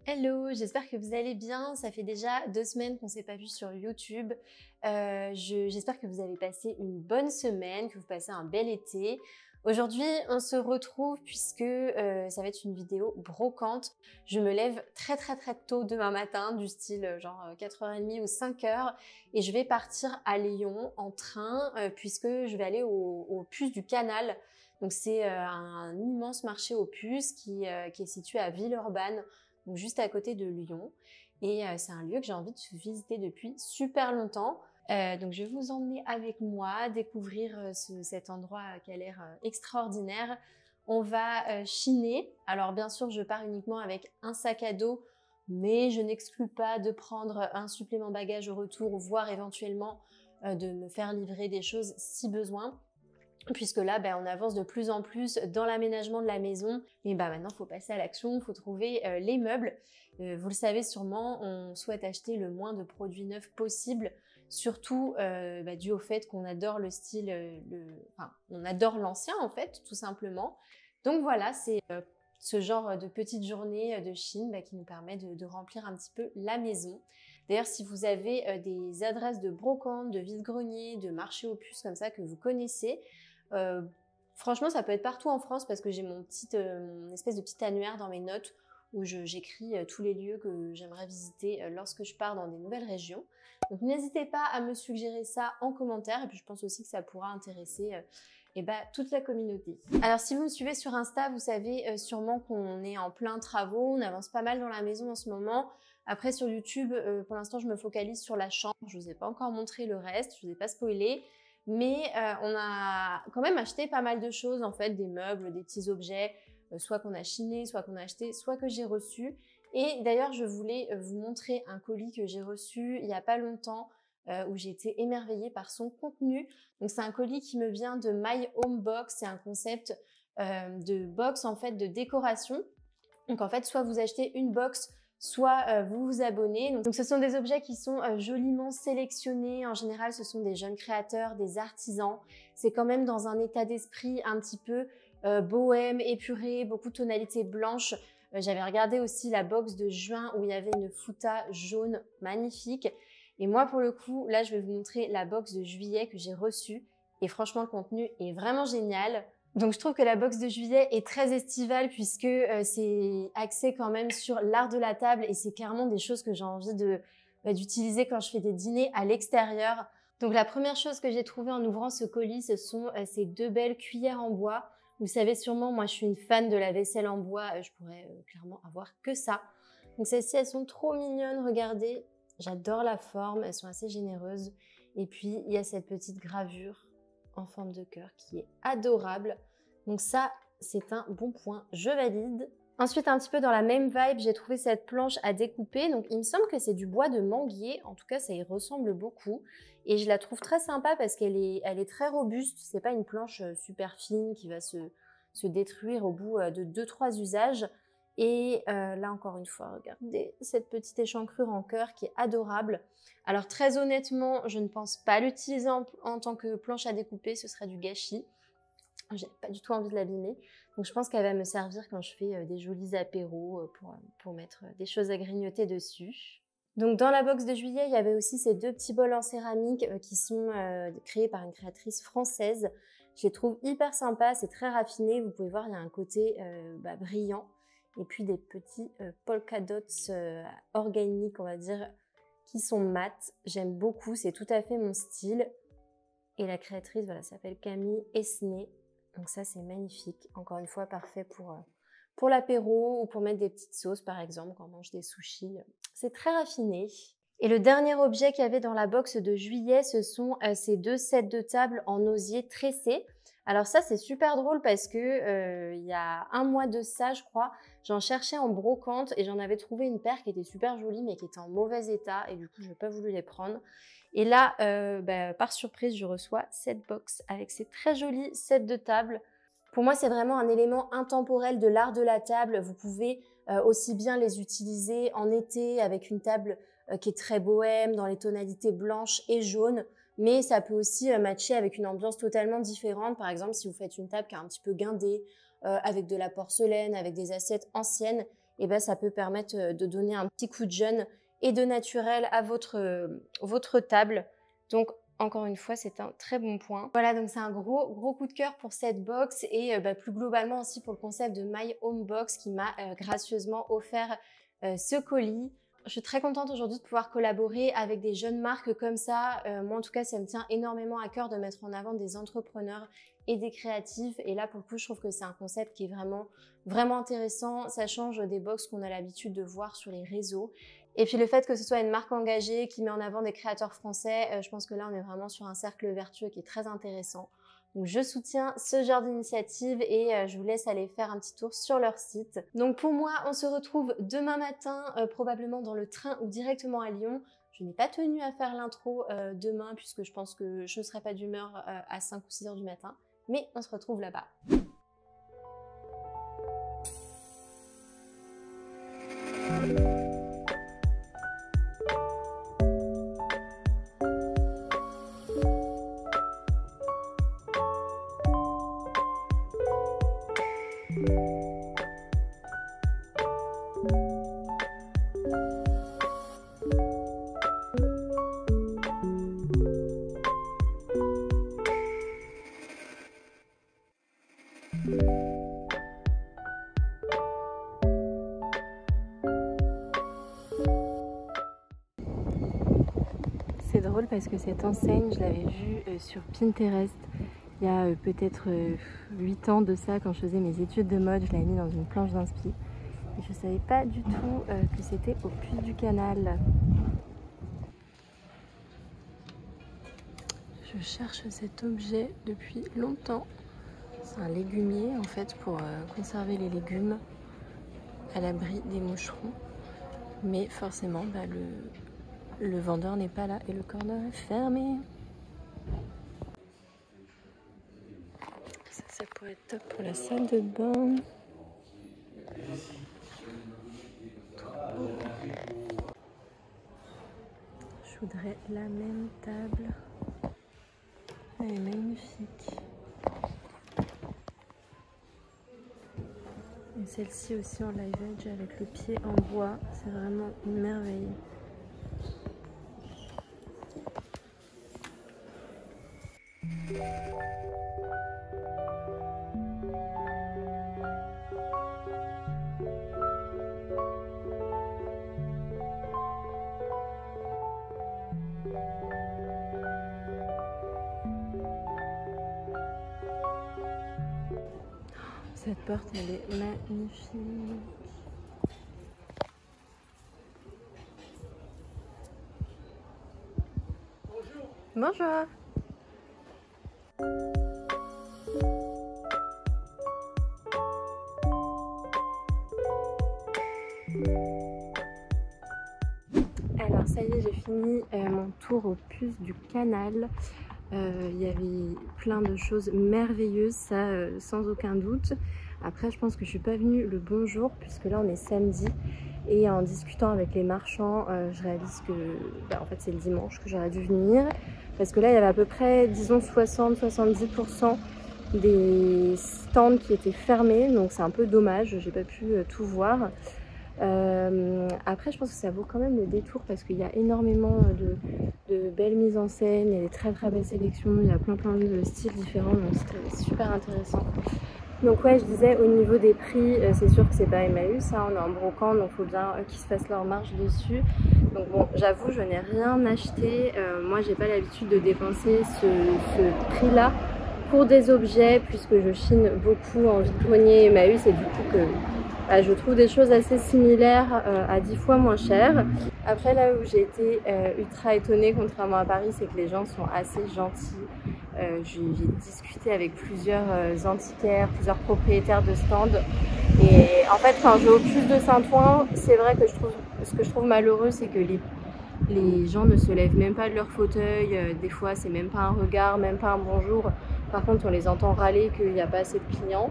Hello, j'espère que vous allez bien. Ça fait déjà 2 semaines qu'on ne s'est pas vu sur YouTube. J'espère que vous avez passé une bonne semaine, que vous passez un bel été. Aujourd'hui, on se retrouve puisque ça va être une vidéo brocante. Je me lève très tôt demain matin, du style genre 4h30 ou 5h, et je vais partir à Lyon en train puisque je vais aller au Puces du Canal. Donc c'est un immense marché aux puces qui est situé à Villeurbanne, donc juste à côté de Lyon. Et c'est un lieu que j'ai envie de visiter depuis super longtemps. Donc je vais vous emmener avec moi, découvrir cet endroit qui a l'air extraordinaire. On va chiner. Alors bien sûr, je pars uniquement avec un sac à dos, mais je n'exclus pas de prendre un supplément bagage au retour, voire éventuellement de me faire livrer des choses si besoin. Puisque là, on avance de plus en plus dans l'aménagement de la maison. Et maintenant, il faut passer à l'action, il faut trouver les meubles. Vous le savez sûrement, on souhaite acheter le moins de produits neufs possible, surtout dû au fait qu'on adore le style, on adore l'ancien en fait, tout simplement. Donc voilà, c'est ce genre de petite journée de Chine qui nous permet de remplir un petit peu la maison. D'ailleurs, si vous avez des adresses de brocante, de vide-grenier, de marché aux puces comme ça que vous connaissez, franchement, ça peut être partout en France parce que j'ai mon espèce de petit annuaire dans mes notes où j'écris tous les lieux que j'aimerais visiter lorsque je pars dans des nouvelles régions. Donc n'hésitez pas à me suggérer ça en commentaire, et puis je pense aussi que ça pourra intéresser toute la communauté. Alors si vous me suivez sur Insta, vous savez sûrement qu'on est en plein travaux, on avance pas mal dans la maison en ce moment. Après sur YouTube, pour l'instant je me focalise sur la chambre, je vous ai pas encore montré le reste, je vous ai pas spoilé. Mais on a quand même acheté pas mal de choses, en fait, des meubles, des petits objets, soit qu'on a chiné, soit qu'on a acheté, soit que j'ai reçu. Et d'ailleurs, je voulais vous montrer un colis que j'ai reçu il n'y a pas longtemps, où j'ai été émerveillée par son contenu. Donc c'est un colis qui me vient de My Home Box, c'est un concept de box en fait de décoration. Donc en fait, soit vous achetez une box, soit vous vous abonnez. Donc ce sont des objets qui sont joliment sélectionnés. En général, ce sont des jeunes créateurs, des artisans. C'est quand même dans un état d'esprit un petit peu bohème, épuré, beaucoup de tonalités blanches. J'avais regardé aussi la box de juin où il y avait une futa jaune magnifique. Et moi, pour le coup, là, je vais vous montrer la box de juillet que j'ai reçue. Et franchement, le contenu est vraiment génial. Donc je trouve que la box de juillet est très estivale puisque c'est axé quand même sur l'art de la table, et c'est clairement des choses que j'ai envie d'utiliser quand je fais des dîners à l'extérieur. Donc la première chose que j'ai trouvée en ouvrant ce colis, ce sont ces 2 belles cuillères en bois. Vous savez sûrement, moi je suis une fan de la vaisselle en bois, je pourrais clairement avoir que ça. Donc celles-ci, elles sont trop mignonnes, regardez, j'adore la forme, elles sont assez généreuses. Et puis il y a cette petite gravure en forme de cœur qui est adorable. Donc ça, c'est un bon point, je valide. Ensuite, un petit peu dans la même vibe, j'ai trouvé cette planche à découper. Donc il me semble que c'est du bois de manguier, en tout cas ça y ressemble beaucoup. Et je la trouve très sympa parce qu'elle est très robuste. C'est pas une planche super fine qui va se détruire au bout de 2-3 usages. Et là encore une fois, regardez cette petite échancrure en cœur qui est adorable. Alors très honnêtement, je ne pense pas l'utiliser en tant que planche à découper, ce serait du gâchis. J'ai pas du tout envie de l'abîmer. Donc je pense qu'elle va me servir quand je fais des jolis apéros pour mettre des choses à grignoter dessus. Donc dans la box de juillet, il y avait aussi ces 2 petits bols en céramique qui sont créés par une créatrice française. Je les trouve hyper sympas, c'est très raffiné. Vous pouvez voir, il y a un côté brillant. Et puis des petits polka dots organiques, on va dire, qui sont mat. J'aime beaucoup, c'est tout à fait mon style. Et la créatrice, voilà, s'appelle Camille Esnay. Donc ça, c'est magnifique. Encore une fois, parfait pour l'apéro ou pour mettre des petites sauces, par exemple, quand on mange des sushis. C'est très raffiné. Et le dernier objet qu'il y avait dans la box de juillet, ce sont ces 2 sets de table en osier tressé. Alors ça, c'est super drôle parce que il y a 1 mois de ça, je crois, j'en cherchais en brocante et j'en avais trouvé une paire qui était super jolie mais qui était en mauvais état, et du coup, je n'ai pas voulu les prendre. Et là, par surprise, je reçois cette box avec ces très jolis sets de table. Pour moi, c'est vraiment un élément intemporel de l'art de la table. Vous pouvez aussi bien les utiliser en été avec une table qui est très bohème, dans les tonalités blanches et jaunes. Mais ça peut aussi matcher avec une ambiance totalement différente. Par exemple, si vous faites une table qui est un petit peu guindée, avec de la porcelaine, avec des assiettes anciennes, et ben, ça peut permettre de donner un petit coup de jeune et de naturel à votre table. Donc, encore une fois, c'est un très bon point. Voilà, donc c'est un gros coup de cœur pour cette box et plus globalement aussi pour le concept de My Home Box qui m'a gracieusement offert ce colis. Je suis très contente aujourd'hui de pouvoir collaborer avec des jeunes marques comme ça. Moi, en tout cas, ça me tient énormément à cœur de mettre en avant des entrepreneurs et des créatifs. Et là, pour le coup, je trouve que c'est un concept qui est vraiment intéressant. Ça change des box qu'on a l'habitude de voir sur les réseaux. Et puis le fait que ce soit une marque engagée qui met en avant des créateurs français, je pense que là, on est vraiment sur un cercle vertueux qui est très intéressant. Donc je soutiens ce genre d'initiative et je vous laisse aller faire un petit tour sur leur site. Donc pour moi, on se retrouve demain matin, probablement dans le train ou directement à Lyon. Je n'ai pas tenu à faire l'intro demain puisque je pense que je ne serai pas d'humeur à 5 ou 6 heures du matin. Mais on se retrouve là-bas. C'est drôle parce que cette enseigne, je l'avais vue sur Pinterest il y a peut-être 8 ans de ça, quand je faisais mes études de mode. Je l'avais mis dans une planche d'inspi et je ne savais pas du tout que c'était au Puy du Canal. Je cherche cet objet depuis longtemps. C'est un légumier en fait pour conserver les légumes à l'abri des moucherons. Mais forcément, le vendeur n'est pas là et le corner est fermé. Ça pourrait être top pour la salle de bain. Je voudrais la même table. Elle est magnifique. Et celle-ci aussi en live edge avec le pied en bois. C'est vraiment une merveille. Cette porte, elle est magnifique. Bonjour. Bonjour. Alors ça y est, j'ai fini mon tour aux puces du canal. Il y avait plein de choses merveilleuses, ça sans aucun doute. Après, je pense que je suis pas venue le bon jour puisque là on est samedi et en discutant avec les marchands, je réalise que en fait c'est le dimanche que j'aurais dû venir parce que là il y avait à peu près, disons 60-70% des stands qui étaient fermés, donc c'est un peu dommage, j'ai pas pu tout voir. Après je pense que ça vaut quand même le détour parce qu'il y a énormément de belles mises en scène, il y a des très belles sélections, il y a plein de styles différents, donc c'était super intéressant. Donc ouais, je disais au niveau des prix, c'est sûr que c'est pas Emmaüs, hein, on est en brocante, donc il faut bien qu'ils se fassent leur marge dessus. Donc bon, j'avoue, je n'ai rien acheté, moi j'ai pas l'habitude de dépenser ce prix là pour des objets puisque je chine beaucoup en vide-grenier Emmaüs et du coup que je trouve des choses assez similaires à 10 fois moins cher. Après là où j'ai été ultra étonnée contrairement à Paris, c'est que les gens sont assez gentils. J'ai discuté avec plusieurs antiquaires, plusieurs propriétaires de stands et en fait quand je vais au puce de Saint-Ouen, c'est vrai que ce que je trouve malheureux, c'est que les gens ne se lèvent même pas de leur fauteuil, des fois c'est même pas un regard, même pas un bonjour. Par contre on les entend râler qu'il n'y a pas assez de clients.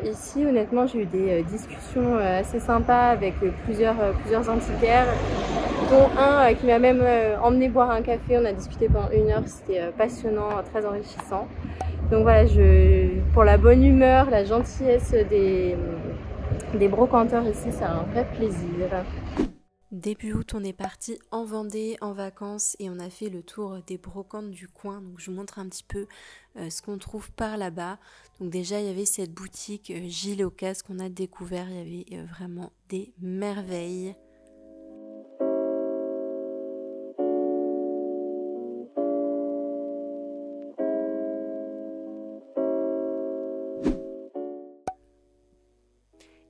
Ici honnêtement j'ai eu des discussions assez sympas avec plusieurs antiquaires, dont un qui m'a même emmené boire un café. On a discuté pendant 1 heure, c'était passionnant, très enrichissant. Donc voilà, pour la bonne humeur, la gentillesse des brocanteurs ici, c'est un vrai plaisir. Début août, on est parti en Vendée en vacances et on a fait le tour des brocantes du coin. Donc je vous montre un petit peu ce qu'on trouve par là-bas. Donc déjà, il y avait cette boutique Gilles Aucas qu'on a découvert. Il y avait vraiment des merveilles.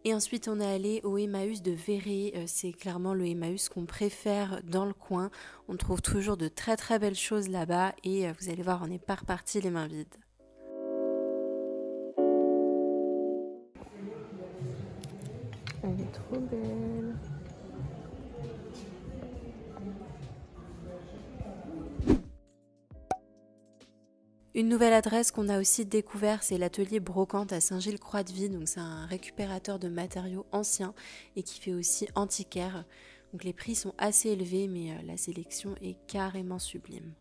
Et ensuite, on est allé au Emmaüs de Véret. C'est clairement le Emmaüs qu'on préfère dans le coin. On trouve toujours de très très belles choses là-bas et vous allez voir, on n'est pas reparti les mains vides. Elle est trop belle. Une nouvelle adresse qu'on a aussi découvert, c'est l'atelier Brocante à Saint-Gilles-Croix-de-Vie. Donc c'est un récupérateur de matériaux anciens et qui fait aussi antiquaire. Donc les prix sont assez élevés, mais la sélection est carrément sublime.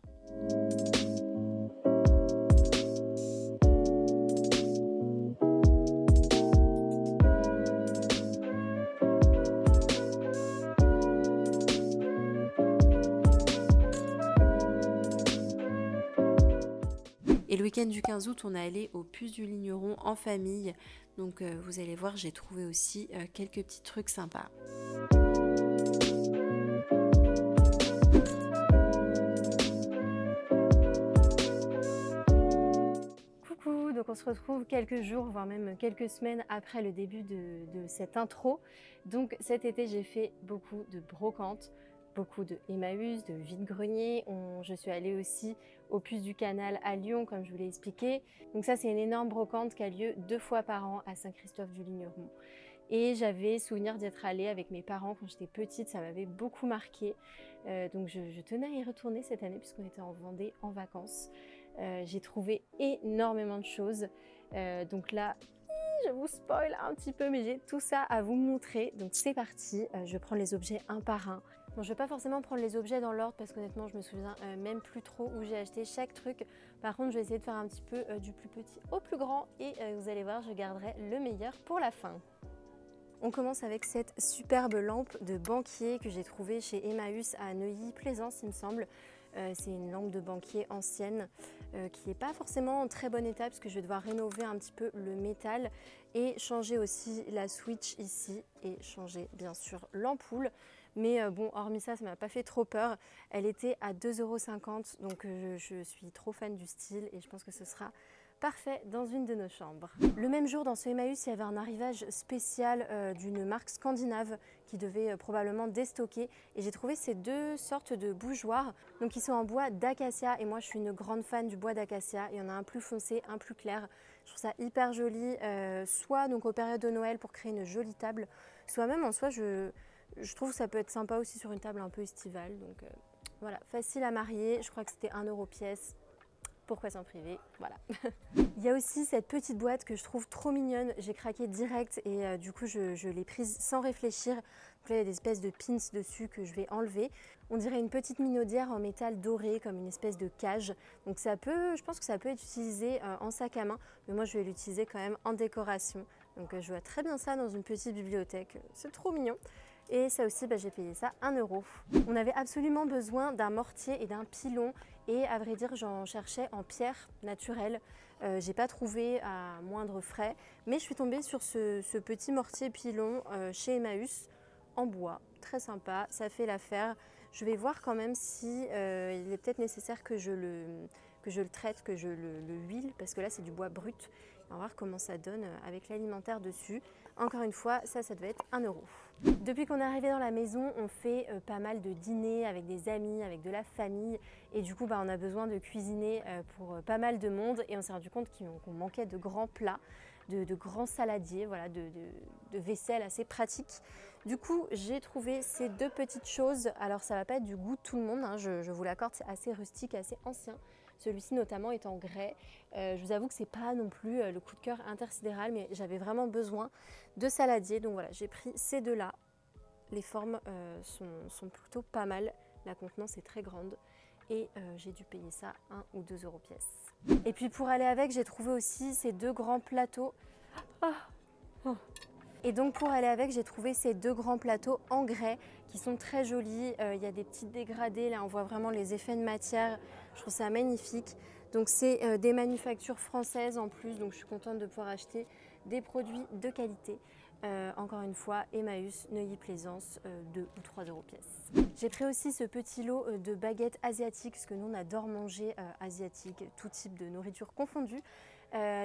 Et le week-end du 15 août, on est allé au Puce du Ligneron en famille. Donc vous allez voir, j'ai trouvé aussi quelques petits trucs sympas. Coucou, donc on se retrouve quelques jours, voire même quelques semaines après le début de cette intro. Donc cet été, j'ai fait beaucoup de brocantes, beaucoup de Emmaüs, de vide-grenier. Je suis allée aussi au Puce du Canal à Lyon, comme je vous l'ai expliqué. Donc ça, c'est une énorme brocante qui a lieu 2 fois par an à Saint-Christophe-du-Ligneron. Et j'avais souvenir d'y être allée avec mes parents quand j'étais petite, ça m'avait beaucoup marqué. Donc je tenais à y retourner cette année puisqu'on était en Vendée en vacances. J'ai trouvé énormément de choses. Donc là, je vous spoil un petit peu, mais j'ai tout ça à vous montrer. Donc c'est parti, je prends les objets un par un. Bon, je ne vais pas forcément prendre les objets dans l'ordre parce qu'honnêtement, je me souviens même plus trop où j'ai acheté chaque truc. Par contre, je vais essayer de faire un petit peu du plus petit au plus grand et vous allez voir, je garderai le meilleur pour la fin. On commence avec cette superbe lampe de banquier que j'ai trouvée chez Emmaüs à Neuilly-Plaisance, il me semble. C'est une lampe de banquier ancienne qui n'est pas forcément en très bon état parce que je vais devoir rénover un petit peu le métal et changer aussi la switch ici et changer bien sûr l'ampoule. Mais bon, hormis ça, ça ne m'a pas fait trop peur. Elle était à 2,50 €, donc je suis trop fan du style et je pense que ce sera parfait dans une de nos chambres. Le même jour, dans ce Emmaüs, il y avait un arrivage spécial d'une marque scandinave qui devait probablement déstocker. Et j'ai trouvé ces deux sortes de bougeoirs. Donc ils sont en bois d'acacia et moi je suis une grande fan du bois d'acacia. Il y en a un plus foncé, un plus clair. Je trouve ça hyper joli, soit donc aux périodes de Noël pour créer une jolie table, soit même en soi je trouve que ça peut être sympa aussi sur une table un peu estivale. Donc voilà, facile à marier. Je crois que c'était 1 € pièce. Pourquoi s'en priver? Voilà. Il y a aussi cette petite boîte que je trouve trop mignonne. J'ai craqué direct et du coup je l'ai prise sans réfléchir. Donc là, il y a des espèces de pins dessus que je vais enlever. On dirait une petite minaudière en métal doré, comme une espèce de cage. Donc ça peut, je pense que ça peut être utilisé en sac à main, mais moi je vais l'utiliser quand même en décoration. Donc je vois très bien ça dans une petite bibliothèque. C'est trop mignon. Et ça aussi, j'ai payé ça 1 €. On avait absolument besoin d'un mortier et d'un pilon. Et à vrai dire, j'en cherchais en pierre naturelle. J'ai pas trouvé à moindre frais. Mais je suis tombée sur ce petit mortier pilon chez Emmaüs en bois. Très sympa, ça fait l'affaire. Je vais voir quand même si il est peut-être nécessaire que je le traite, que je le huile. Parce que là, c'est du bois brut. On va voir comment ça donne avec l'alimentaire dessus. Encore une fois, ça devait être 1 €. Depuis qu'on est arrivé dans la maison, on fait pas mal de dîners avec des amis, avec de la famille. Et du coup, on a besoin de cuisiner pour pas mal de monde. Et on s'est rendu compte qu'on manquait de grands plats, de grands saladiers, voilà, de vaisselle assez pratique. Du coup, j'ai trouvé ces deux petites choses. Alors, ça va pas être du goût de tout le monde, hein, je vous l'accorde, c'est assez rustique, assez ancien. Celui-ci notamment est en grès. Je vous avoue que c'est pas non plus le coup de cœur intersidéral, mais j'avais vraiment besoin de saladier. Donc voilà, j'ai pris ces deux-là. Les formes sont plutôt pas mal. La contenance est très grande. Et j'ai dû payer ça 1 ou 2 € pièce. Et puis pour aller avec, j'ai trouvé aussi ces deux grands plateaux. Et donc pour aller avec, j'ai trouvé ces deux grands plateaux en grès qui sont très jolis. Il y a des petites dégradés, là on voit vraiment les effets de matière. Je trouve ça magnifique. Donc c'est des manufactures françaises en plus, donc je suis contente de pouvoir acheter des produits de qualité. Encore une fois, Emmaüs, Neuilly-Plaisance, 2 ou 3 € pièce. J'ai pris aussi ce petit lot de baguettes asiatiques, parce que nous on adore manger asiatique, tout type de nourriture confondue.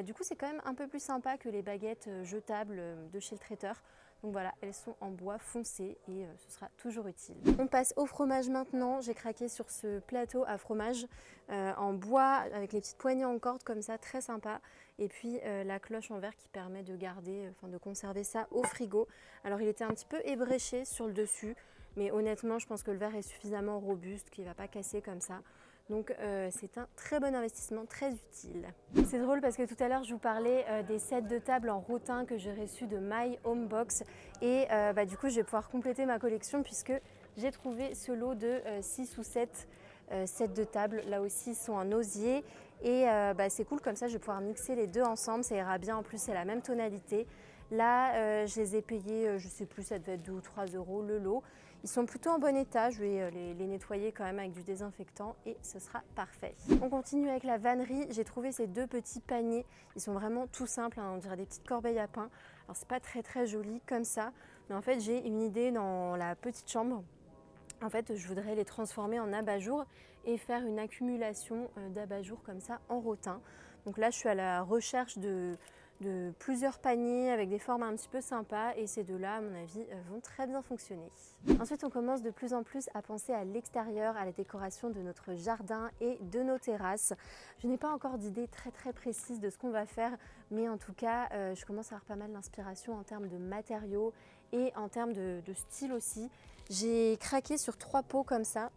Du coup c'est quand même un peu plus sympa que les baguettes jetables de chez le traiteur. Donc voilà, elles sont en bois foncé et ce sera toujours utile. On passe au fromage maintenant. J'ai craqué sur ce plateau à fromage en bois avec les petites poignées en corde comme ça, très sympa. Et puis la cloche en verre qui permet de garder, de conserver ça au frigo. Alors il était un petit peu ébréché sur le dessus, mais honnêtement je pense que le verre est suffisamment robuste qu'il ne va pas casser comme ça. Donc c'est un très bon investissement, très utile. C'est drôle parce que tout à l'heure je vous parlais des sets de table en rotin que j'ai reçus de My Home Box et du coup je vais pouvoir compléter ma collection puisque j'ai trouvé ce lot de 6 ou 7 sets de table. Là aussi ils sont en osier et c'est cool, comme ça je vais pouvoir mixer les deux ensemble, ça ira bien, en plus c'est la même tonalité. Là, je les ai payés, je sais plus, ça devait être 2 ou 3 € le lot. Ils sont plutôt en bon état, je vais les nettoyer quand même avec du désinfectant et ce sera parfait. On continue avec la vannerie. J'ai trouvé ces deux petits paniers. Ils sont vraiment tout simples, hein, on dirait des petites corbeilles à pain. Alors c'est pas très joli comme ça, mais en fait j'ai une idée dans la petite chambre. En fait, je voudrais les transformer en abat-jour et faire une accumulation d'abat-jour comme ça en rotin. Donc là, je suis à la recherche de plusieurs paniers avec des formes un petit peu sympas et ces deux-là, à mon avis, vont très bien fonctionner. Ensuite, on commence de plus en plus à penser à l'extérieur, à la décoration de notre jardin et de nos terrasses. Je n'ai pas encore d'idée très précise de ce qu'on va faire, mais en tout cas, je commence à avoir pas mal d'inspiration en termes de matériaux et en termes de style aussi. J'ai craqué sur 3 pots comme ça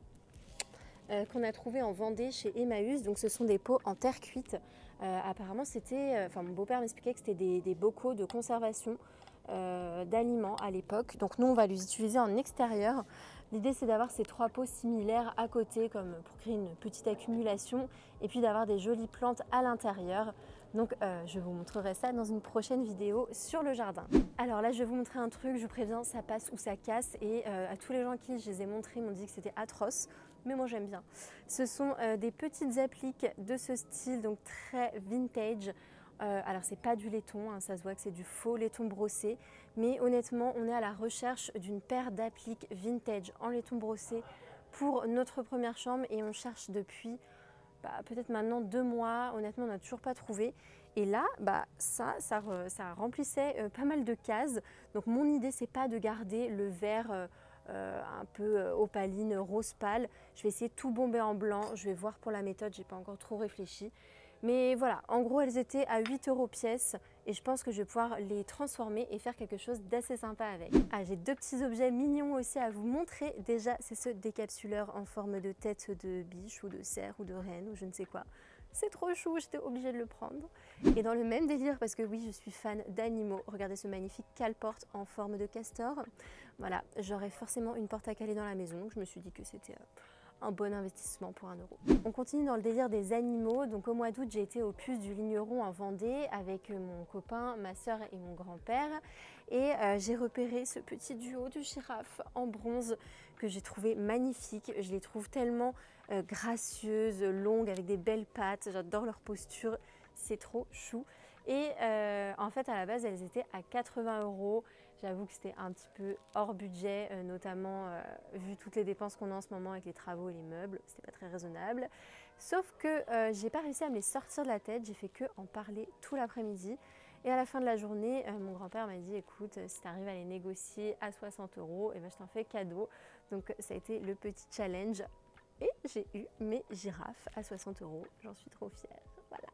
qu'on a trouvé en Vendée chez Emmaüs. Donc ce sont des pots en terre cuite. Apparemment c'était, mon beau-père m'expliquait que c'était des bocaux de conservation d'aliments à l'époque. Donc nous on va les utiliser en extérieur. L'idée c'est d'avoir ces 3 pots similaires à côté comme pour créer une petite accumulation et puis d'avoir des jolies plantes à l'intérieur. Donc je vous montrerai ça dans une prochaine vidéo sur le jardin. Alors là je vais vous montrer un truc, je vous préviens, ça passe ou ça casse et à tous les gens à qui je les ai montrés m'ont dit que c'était atroce, mais moi j'aime bien. Ce sont des petites appliques de ce style, donc très vintage. Alors c'est pas du laiton, hein, ça se voit que c'est du faux laiton brossé, mais honnêtement on est à la recherche d'une paire d'appliques vintage en laiton brossé pour notre première chambre et on cherche depuis peut-être maintenant 2 mois, honnêtement on n'a toujours pas trouvé. Et là, ça remplissait pas mal de cases. Donc mon idée c'est pas de garder le vert un peu opaline, rose pâle. Je vais essayer de tout bomber en blanc, je vais voir pour la méthode, j'ai pas encore trop réfléchi. Mais voilà, en gros elles étaient à 8 € pièce et je pense que je vais pouvoir les transformer et faire quelque chose d'assez sympa avec. Ah, j'ai 2 petits objets mignons aussi à vous montrer. Déjà, c'est ce décapsuleur en forme de tête de biche ou de cerf ou de reine ou je ne sais quoi. C'est trop chou, j'étais obligée de le prendre. Et dans le même délire, parce que oui, je suis fan d'animaux, regardez ce magnifique cale-porte en forme de castor. Voilà, j'aurais forcément une porte à caler dans la maison, donc je me suis dit que c'était un bon investissement pour 1 €. On continue dans le délire des animaux. Donc au mois d'août, j'ai été au Puce du Ligneron en Vendée avec mon copain, ma soeur et mon grand-père. Et j'ai repéré ce petit duo de girafes en bronze que j'ai trouvé magnifique. Je les trouve tellement gracieuses, longues, avec des belles pattes. J'adore leur posture, c'est trop chou. Et en fait, à la base, elles étaient à 80 €. J'avoue que c'était un petit peu hors budget, notamment vu toutes les dépenses qu'on a en ce moment avec les travaux et les meubles, c'était pas très raisonnable. Sauf que j'ai pas réussi à me les sortir de la tête, j'ai fait que en parler tout l'après-midi. Et à la fin de la journée, mon grand-père m'a dit écoute, si tu arrives à les négocier à 60 €, et ben, je t'en fais cadeau. Donc ça a été le petit challenge. Et j'ai eu mes girafes à 60 €, j'en suis trop fière. Voilà.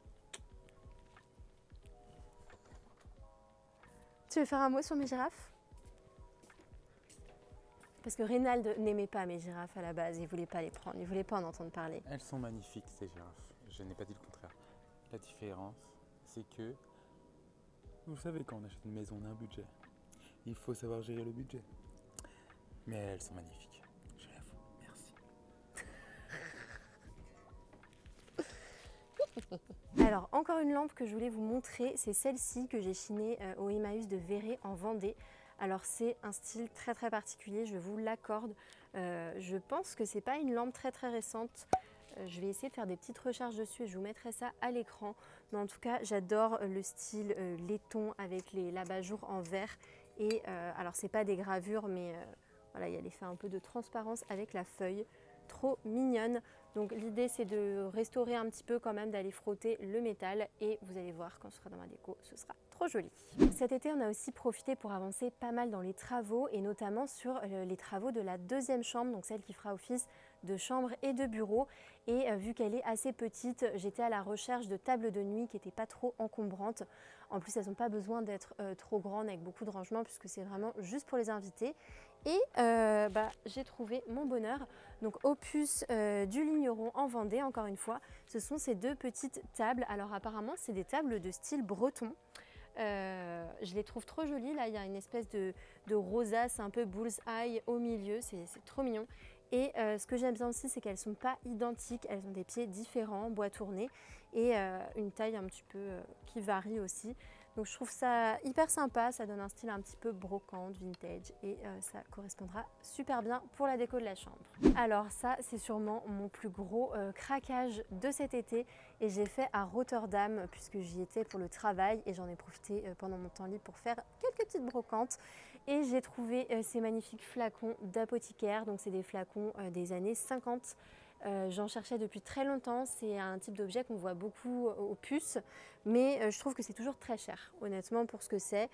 Tu veux faire un mot sur mes girafes? Parce que Reynald n'aimait pas mes girafes à la base, il ne voulait pas les prendre, il ne voulait pas en entendre parler. Elles sont magnifiques ces girafes, je n'ai pas dit le contraire. La différence, c'est que, vous savez, quand on achète une maison, on a un budget. Il faut savoir gérer le budget. Mais elles sont magnifiques, je l'avoue, merci. Alors encore une lampe que je voulais vous montrer, c'est celle-ci que j'ai chinée au Emmaüs de Véret en Vendée. Alors c'est un style très particulier, je vous l'accorde. Je pense que c'est pas une lampe très récente. Je vais essayer de faire des petites recherches dessus et je vous mettrai ça à l'écran. Mais en tout cas, j'adore le style laiton avec l'abat-jour en verre. Et alors c'est pas des gravures, mais voilà, il y a l'effet un peu de transparence avec la feuille. Trop mignonne. Donc l'idée c'est de restaurer un petit peu quand même, d'aller frotter le métal et vous allez voir quand ce sera dans ma déco, ce sera trop joli. Cet été on a aussi profité pour avancer pas mal dans les travaux et notamment sur les travaux de la deuxième chambre, donc celle qui fera office de chambre et de bureau. Et vu qu'elle est assez petite, j'étais à la recherche de tables de nuit qui n'étaient pas trop encombrantes. En plus elles n'ont pas besoin d'être trop grandes avec beaucoup de rangement puisque c'est vraiment juste pour les invités. Et j'ai trouvé mon bonheur, donc Opus du Ligneron en Vendée, encore une fois. Ce sont ces deux petites tables. Alors apparemment c'est des tables de style breton. Je les trouve trop jolies. Là il y a une espèce de rosace un peu bullseye au milieu, c'est trop mignon. Et ce que j'aime bien aussi, c'est qu'elles ne sont pas identiques, elles ont des pieds différents, bois tourné et une taille un petit peu qui varie aussi. Donc je trouve ça hyper sympa, ça donne un style un petit peu brocante, vintage et ça correspondra super bien pour la déco de la chambre. Alors ça, c'est sûrement mon plus gros craquage de cet été et j'ai fait à Rotterdam puisque j'y étais pour le travail et j'en ai profité pendant mon temps libre pour faire quelques petites brocantes. Et j'ai trouvé ces magnifiques flacons d'apothicaire, donc c'est des flacons des années 50. J'en cherchais depuis très longtemps, c'est un type d'objet qu'on voit beaucoup aux puces, mais je trouve que c'est toujours très cher, honnêtement pour ce que c'est.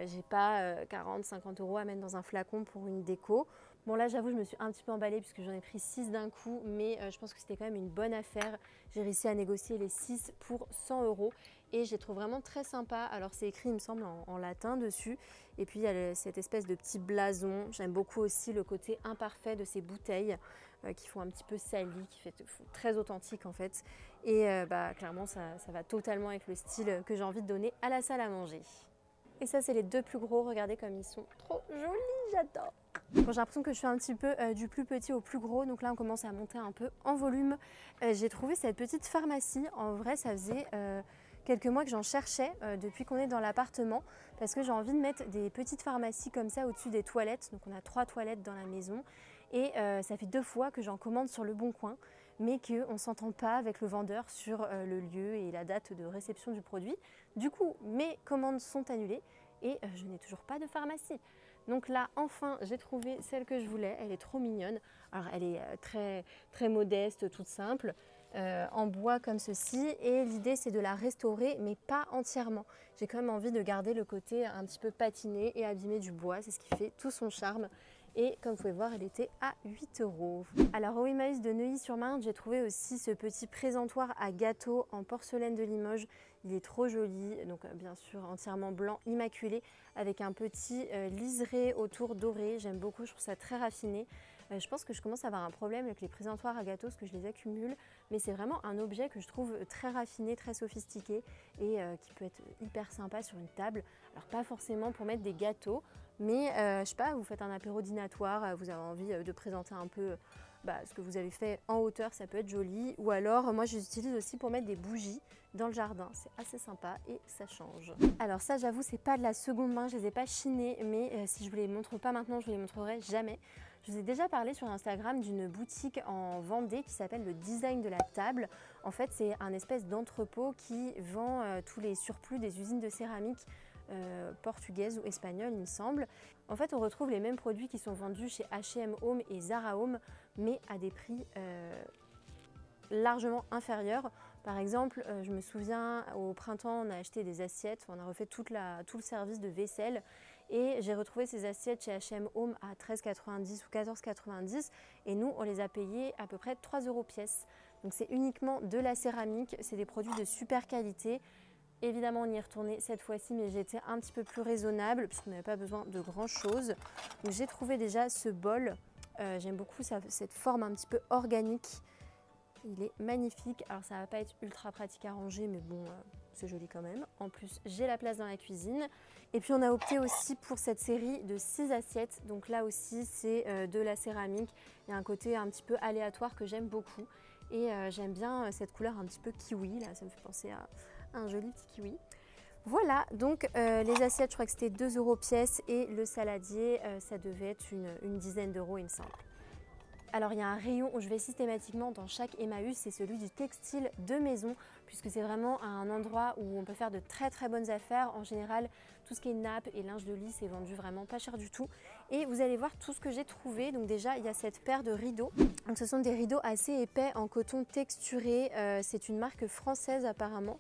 J'ai pas 40-50 € à mettre dans un flacon pour une déco. Bon là j'avoue je me suis un petit peu emballée puisque j'en ai pris 6 d'un coup, mais je pense que c'était quand même une bonne affaire. J'ai réussi à négocier les 6 pour 100 € et je les trouve vraiment très sympa. Alors c'est écrit il me semble en latin dessus et puis il y a cette espèce de petit blason. J'aime beaucoup aussi le côté imparfait de ces bouteilles qui font un petit peu sali, qui fait très authentique en fait. Et clairement ça va totalement avec le style que j'ai envie de donner à la salle à manger. Et ça c'est les deux plus gros, regardez comme ils sont trop jolis, j'adore. Bon, j'ai l'impression que je fais un petit peu du plus petit au plus gros, donc là on commence à monter un peu en volume. J'ai trouvé cette petite pharmacie, en vrai ça faisait quelques mois que j'en cherchais depuis qu'on est dans l'appartement parce que j'ai envie de mettre des petites pharmacies comme ça au-dessus des toilettes. Donc on a 3 toilettes dans la maison et ça fait 2 fois que j'en commande sur Le Bon Coin mais qu'on ne s'entend pas avec le vendeur sur le lieu et la date de réception du produit. Du coup, mes commandes sont annulées et je n'ai toujours pas de pharmacie. Donc là, enfin, j'ai trouvé celle que je voulais. Elle est trop mignonne. Alors, elle est très modeste, toute simple, en bois comme ceci. Et l'idée, c'est de la restaurer, mais pas entièrement. J'ai quand même envie de garder le côté un petit peu patiné et abîmé du bois. C'est ce qui fait tout son charme. Et comme vous pouvez voir, elle était à 8 €. Alors au Emmaüs de Neuilly-sur-Marne, j'ai trouvé aussi ce petit présentoir à gâteau en porcelaine de Limoges. Il est trop joli, donc bien sûr entièrement blanc, immaculé, avec un petit liseré autour doré. J'aime beaucoup, je trouve ça très raffiné. Je pense que je commence à avoir un problème avec les présentoirs à gâteau parce que je les accumule, mais c'est vraiment un objet que je trouve très raffiné, très sophistiqué et qui peut être hyper sympa sur une table. Alors pas forcément pour mettre des gâteaux, mais je sais pas, vous faites un apéro dînatoire, vous avez envie de présenter un peu ce que vous avez fait en hauteur, ça peut être joli. Ou alors, moi j'utilise aussi pour mettre des bougies dans le jardin, c'est assez sympa et ça change. Alors ça, j'avoue, c'est pas de la seconde main, je les ai pas chinées, mais si je vous les montre pas maintenant, je vous les montrerai jamais. Je vous ai déjà parlé sur Instagram d'une boutique en Vendée qui s'appelle le Design de la table. En fait, c'est un espèce d'entrepôt qui vend tous les surplus des usines de céramique portugaise ou espagnole, il me semble. En fait, on retrouve les mêmes produits qui sont vendus chez H&M Home et Zara Home, mais à des prix largement inférieurs. Par exemple, je me souviens, au printemps, on a acheté des assiettes, on a refait tout le service de vaisselle et j'ai retrouvé ces assiettes chez H&M Home à 13,90 ou 14,90 et nous, on les a payées à peu près 3 € pièce. Donc c'est uniquement de la céramique, c'est des produits de super qualité. Évidemment, on y est retourné cette fois-ci, mais j'étais un petit peu plus raisonnable puisqu'on n'avait pas besoin de grand-chose. Donc j'ai trouvé déjà ce bol. J'aime beaucoup cette forme un petit peu organique. Il est magnifique. Alors ça va pas être ultra pratique à ranger, mais bon, c'est joli quand même. En plus, j'ai la place dans la cuisine. Et puis on a opté aussi pour cette série de 6 assiettes. Donc là aussi, c'est de la céramique. Il y a un côté un petit peu aléatoire que j'aime beaucoup. Et j'aime bien cette couleur un petit peu kiwi, là, ça me fait penser à un joli petit kiwi. Voilà, donc les assiettes, je crois que c'était 2 € pièce et le saladier, ça devait être une dizaine d'euros, il me semble. Alors il y a un rayon où je vais systématiquement dans chaque Emmaüs, c'est celui du textile de maison, puisque c'est vraiment un endroit où on peut faire de très très bonnes affaires. En général, tout ce qui est nappe et linge de lit, c'est vendu vraiment pas cher du tout. Et vous allez voir tout ce que j'ai trouvé. Donc déjà, il y a cette paire de rideaux. Donc ce sont des rideaux assez épais en coton texturé. C'est une marque française apparemment.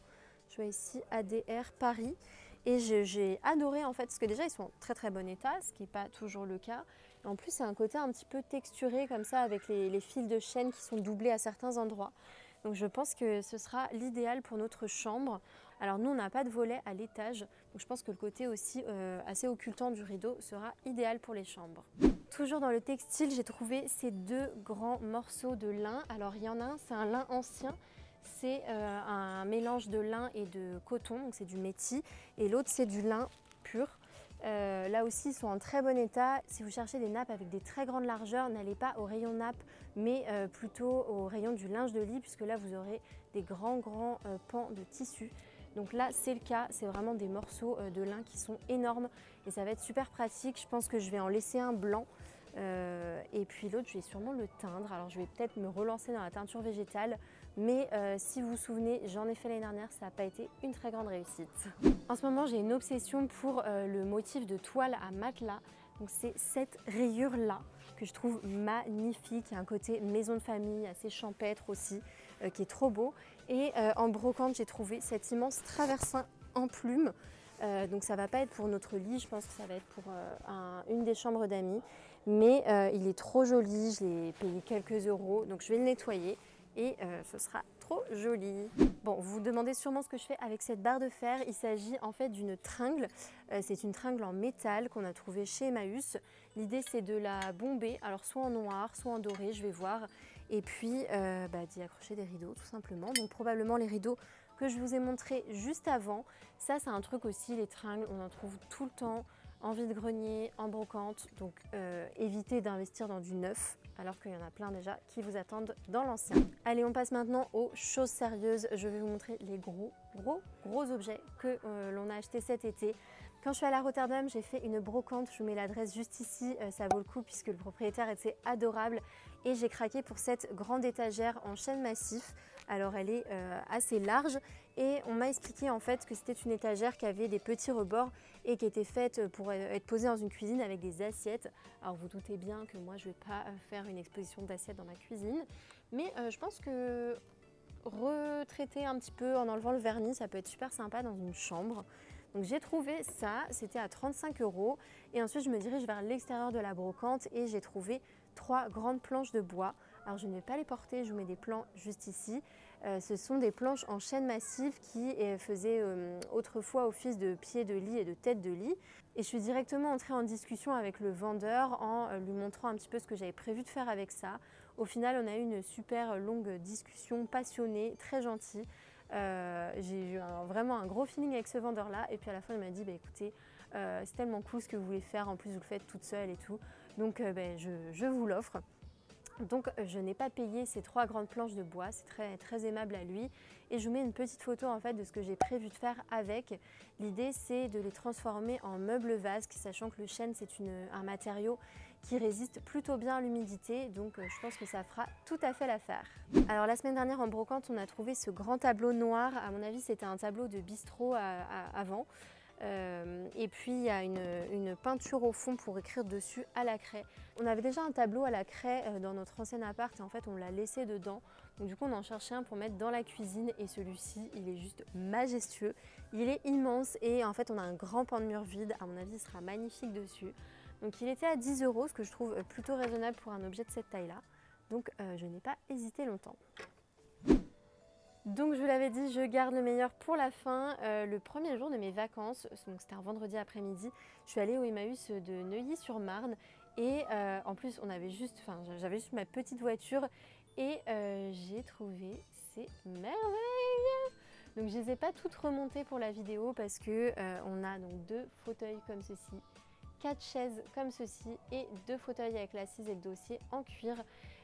Je vois ici ADR Paris. Et j'ai adoré en fait, parce que déjà ils sont en très très bon état, ce qui n'est pas toujours le cas. Et en plus c'est un côté un petit peu texturé comme ça avec les fils de chaîne qui sont doublés à certains endroits. Donc je pense que ce sera l'idéal pour notre chambre. Alors nous on n'a pas de volet à l'étage, donc je pense que le côté aussi assez occultant du rideau sera idéal pour les chambres. Toujours dans le textile, j'ai trouvé ces 2 grands morceaux de lin. Alors il y en a un, c'est un lin ancien. C'est un mélange de lin et de coton, donc c'est du métis, et l'autre c'est du lin pur. Là aussi ils sont en très bon état. Si vous cherchez des nappes avec des très grandes largeurs, n'allez pas au rayon nappe, mais plutôt au rayon du linge de lit, puisque là vous aurez des grands pans de tissu. Donc là c'est le cas, c'est vraiment des morceaux de lin qui sont énormes et ça va être super pratique. Je pense que je vais en laisser un blanc. Et puis l'autre je vais sûrement le teindre. Alors je vais peut-être me relancer dans la teinture végétale, mais si vous vous souvenez, j'en ai fait l'année dernière, ça n'a pas été une très grande réussite. En ce moment j'ai une obsession pour le motif de toile à matelas. Donc c'est cette rayure là que je trouve magnifique. Il y a un côté maison de famille assez champêtre aussi, qui est trop beau. Et en brocante j'ai trouvé cet immense traversin en plumes. Donc ça va pas être pour notre lit, je pense que ça va être pour une des chambres d'amis. Mais il est trop joli, je l'ai payé quelques euros, donc je vais le nettoyer et ce sera trop joli. Bon, vous vous demandez sûrement ce que je fais avec cette barre de fer. Il s'agit en fait d'une tringle. C'est une tringle en métal qu'on a trouvée chez Emmaüs. L'idée c'est de la bomber, alors soit en noir, soit en doré, je vais voir. Et puis d'y accrocher des rideaux tout simplement. Donc probablement les rideaux que je vous ai montré juste avant. Ça c'est un truc aussi, les tringles, on en trouve tout le temps en vide-grenier, en brocante. Donc évitez d'investir dans du neuf alors qu'il y en a plein déjà qui vous attendent dans l'ancien. Allez, on passe maintenant aux choses sérieuses. Je vais vous montrer les gros objets que l'on a achetés cet été. Quand je suis allée à Rotterdam, j'ai fait une brocante. Je vous mets l'adresse juste ici, ça vaut le coup puisque le propriétaire était adorable. Et j'ai craqué pour cette grande étagère en chêne massif. Alors elle est assez large et on m'a expliqué en fait que c'était une étagère qui avait des petits rebords et qui était faite pour être posée dans une cuisine avec des assiettes. Alors vous doutez bien que moi je ne vais pas faire une exposition d'assiettes dans ma cuisine, mais je pense que retraiter un petit peu en enlevant le vernis, ça peut être super sympa dans une chambre. Donc j'ai trouvé ça, c'était à 35 € et ensuite je me dirige vers l'extérieur de la brocante et j'ai trouvé 3 grandes planches de bois. Alors je ne vais pas les porter, je vous mets des plans juste ici. Ce sont des planches en chêne massif qui faisaient autrefois office de pied de lit et de tête de lit. Et je suis directement entrée en discussion avec le vendeur en lui montrant un petit peu ce que j'avais prévu de faire avec ça. Au final, on a eu une super longue discussion passionnée, très gentille. J'ai eu vraiment un gros feeling avec ce vendeur-là. Et puis à la fin, il m'a dit, écoutez, c'est tellement cool ce que vous voulez faire. En plus, vous le faites toute seule et tout. Donc, je vous l'offre. Donc je n'ai pas payé ces 3 grandes planches de bois, c'est très, très aimable à lui. Et je vous mets une petite photo en fait de ce que j'ai prévu de faire avec. L'idée c'est de les transformer en meubles vasques, sachant que le chêne c'est un matériau qui résiste plutôt bien à l'humidité. Donc je pense que ça fera tout à fait l'affaire. Alors la semaine dernière en brocante on a trouvé ce grand tableau noir. À mon avis c'était un tableau de bistrot avant. Et puis il y a une peinture au fond pour écrire dessus à la craie. On avait déjà un tableau à la craie dans notre ancien appart et en fait on l'a laissé dedans. Donc du coup on en cherchait un pour mettre dans la cuisine et celui-ci il est juste majestueux. Il est immense et en fait on a un grand pan de mur vide, à mon avis il sera magnifique dessus. Donc il était à 10 €, ce que je trouve plutôt raisonnable pour un objet de cette taille-là. Donc je n'ai pas hésité longtemps. Donc je vous l'avais dit, je garde le meilleur pour la fin. Le premier jour de mes vacances, donc c'était un vendredi après-midi, je suis allée au Emmaüs de Neuilly-sur-Marne et en plus j'avais juste ma petite voiture et j'ai trouvé ces merveilles. Donc je ne les ai pas toutes remontées pour la vidéo parce que on a donc 2 fauteuils comme ceci 4 chaises comme ceci et 2 fauteuils avec l'assise et le dossier en cuir.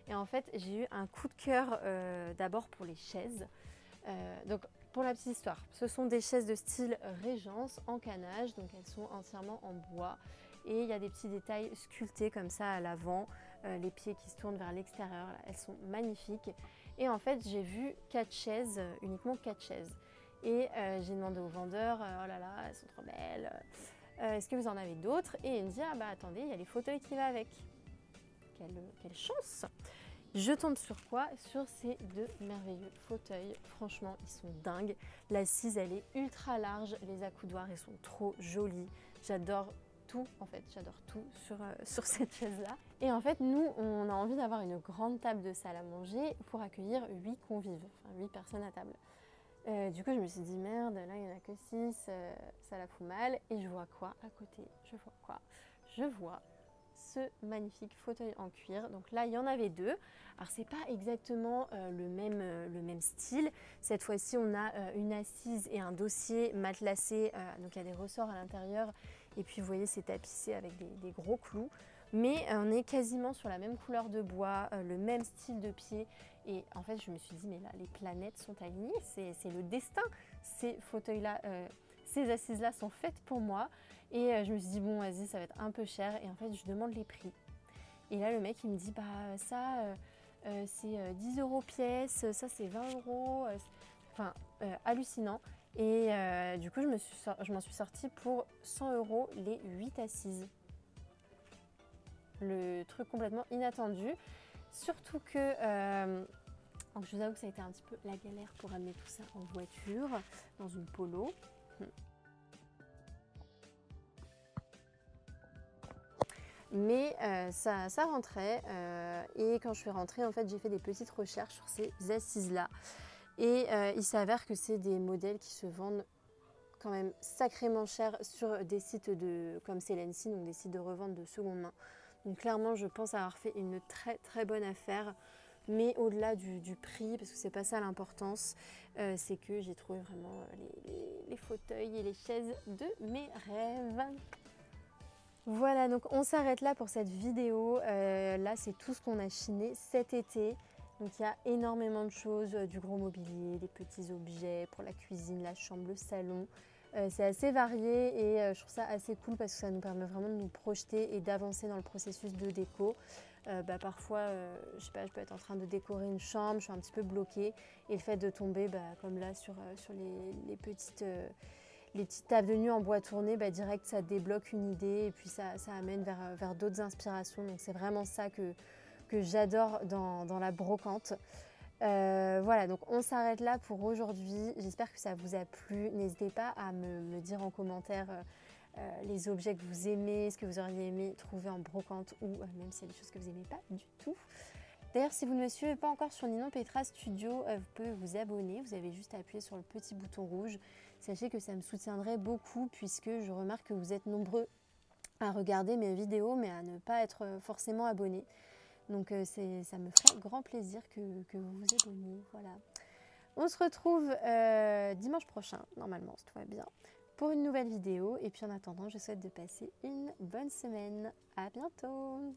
Et en fait, j'ai eu un coup de cœur d'abord pour les chaises. Donc pour la petite histoire, ce sont des chaises de style Régence en canage, donc elles sont entièrement en bois et il y a des petits détails sculptés comme ça à l'avant, les pieds qui se tournent vers l'extérieur, elles sont magnifiques. Et en fait j'ai vu 4 chaises, uniquement 4 chaises. Et j'ai demandé au vendeur, oh là là, elles sont trop belles, est-ce que vous en avez d'autres? Et il me dit, ah bah attendez, il y a les fauteuils qui vont avec. Quelle chance! Je tombe sur quoi? Sur ces 2 merveilleux fauteuils. Franchement, ils sont dingues. L'assise, elle est ultra large. Les accoudoirs, ils sont trop jolis. J'adore tout, en fait. J'adore tout sur cette chaise-là. Et en fait, nous, on a envie d'avoir une grande table de salle à manger pour accueillir 8 convives, enfin 8 personnes à table. Du coup, je me suis dit, merde, là, il n'y en a que 6, ça la fout mal. Et je vois quoi à côté? Je vois quoi? Je vois ce magnifique fauteuil en cuir. Donc là, il y en avait 2. Alors, c'est pas exactement le même style. Cette fois-ci, on a une assise et un dossier matelassé. Donc, il y a des ressorts à l'intérieur. Et puis, vous voyez, c'est tapissé avec des gros clous. Mais on est quasiment sur la même couleur de bois, le même style de pied. Et en fait, je me suis dit, mais là, les planètes sont alignées. C'est le destin. Ces fauteuils-là, ces assises-là sont faites pour moi. Et je me suis dit, bon, vas-y, ça va être un peu cher. Et en fait, je demande les prix. Et là, le mec, il me dit, bah, ça, c'est 10 € pièce, ça, c'est 20 €. Enfin, hallucinant. Et du coup, je m'en suis sortie pour 100 € les 8 assises. Le truc complètement inattendu. Surtout que, donc je vous avoue que ça a été un petit peu la galère pour amener tout ça en voiture, dans une Polo. Mais ça rentrait et quand je suis rentrée, en fait, j'ai fait des petites recherches sur ces assises-là. Et il s'avère que c'est des modèles qui se vendent quand même sacrément cher sur des sites comme Celency, donc des sites de revente de seconde main. Donc clairement, je pense avoir fait une très très bonne affaire. Mais au-delà du prix, parce que c'est pas ça l'importance, c'est que j'ai trouvé vraiment les fauteuils et les chaises de mes rêves. Voilà, donc on s'arrête là pour cette vidéo. Là, c'est tout ce qu'on a chiné cet été. Donc il y a énormément de choses, du gros mobilier, des petits objets pour la cuisine, la chambre, le salon. C'est assez varié et je trouve ça assez cool parce que ça nous permet vraiment de nous projeter et d'avancer dans le processus de déco. Parfois, je sais pas, je peux être en train de décorer une chambre, je suis un petit peu bloquée et le fait de tomber, comme là sur les petites tables de nuit en bois tourné, direct ça débloque une idée et puis ça amène vers d'autres inspirations. Donc c'est vraiment ça que j'adore dans la brocante. Voilà, donc on s'arrête là pour aujourd'hui. J'espère que ça vous a plu. N'hésitez pas à me dire en commentaire les objets que vous aimez, ce que vous auriez aimé trouver en brocante ou même s'il y a des choses que vous n'aimez pas du tout. D'ailleurs, si vous ne me suivez pas encore sur Ninon Petra Studio, vous pouvez vous abonner. Vous avez juste à appuyer sur le petit bouton rouge. Sachez que ça me soutiendrait beaucoup puisque je remarque que vous êtes nombreux à regarder mes vidéos mais à ne pas être forcément abonnés. Donc ça me ferait grand plaisir que vous vous abonniez. Voilà. On se retrouve dimanche prochain, normalement, si tout va bien, pour une nouvelle vidéo. Et puis en attendant, je souhaite de passer une bonne semaine. À bientôt!